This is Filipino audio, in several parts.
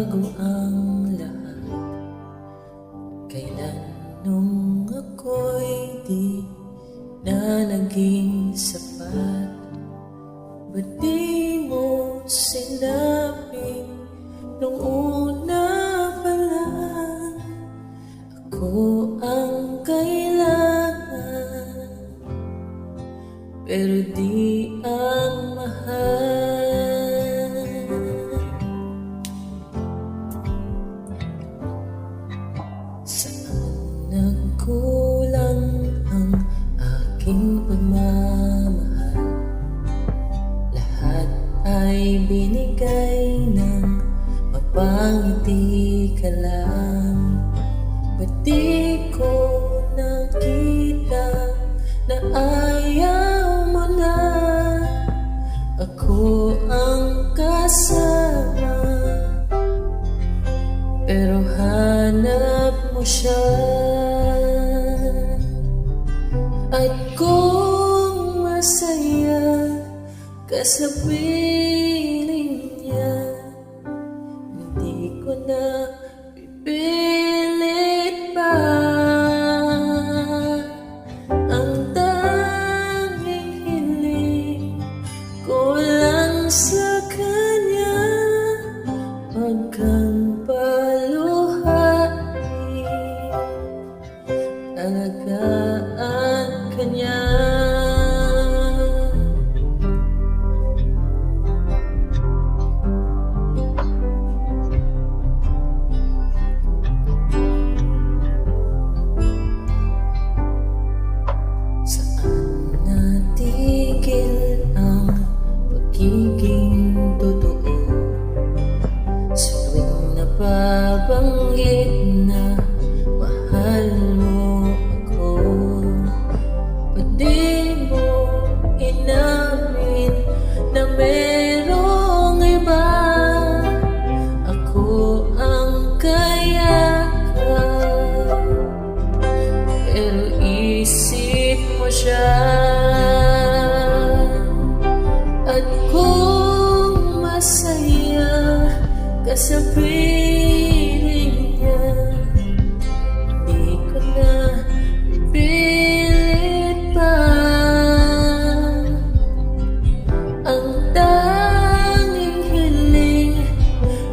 bago ang lahat. Kailan nung ako'y di na naging sapat, ba't di mo sinabi nung una pa lang ako ang kailangan, pero di ang mahal? Saan nagkulang ang aking pagmamahal? Lahat ay binigay ng mapangiti ka lang. Ba't di ko nakita na ayaw mo na ako ang kasama, pero hanap mo siya? At kung masaya ka sa piling niya, hindi ko na pipilit pa. Ang tanging hiling ko lang sa kanya, huwag kang paluhain, alagaan ka niya. Pagiging totoo sa tuwing nababanggit na mahal mo ako, ba't di mo inamin na merong iba? Ako ang kayakan, pero isip mo siya. At kung masaya ka sa piling niya, hindi ko na pipilit pa. Ang tanging hiling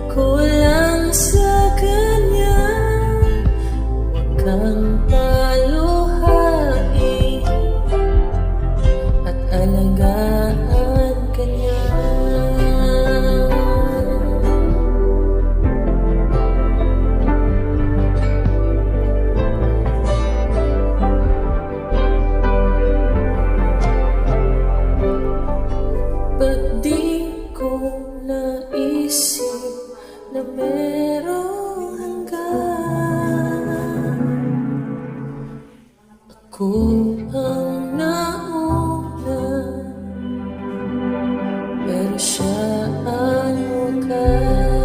ko lang sa kanya, huwag kang paluhain at alagaan kanya. Ba't di ko naisip na merong hanggan? Ako ang nauna, pero siya ang wakas.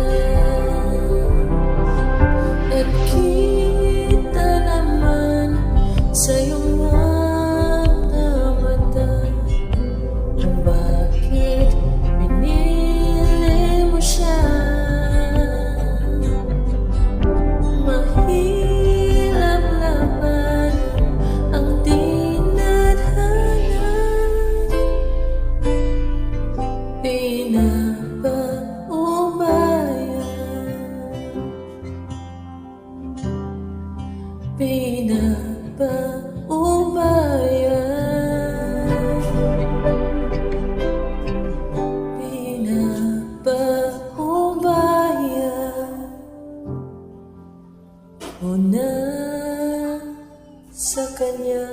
At kita naman sa iyong mga mata kung bakit pinili mo siya. Mahirap laban ang tinadhana, pinapaubaya mo na sa kanya.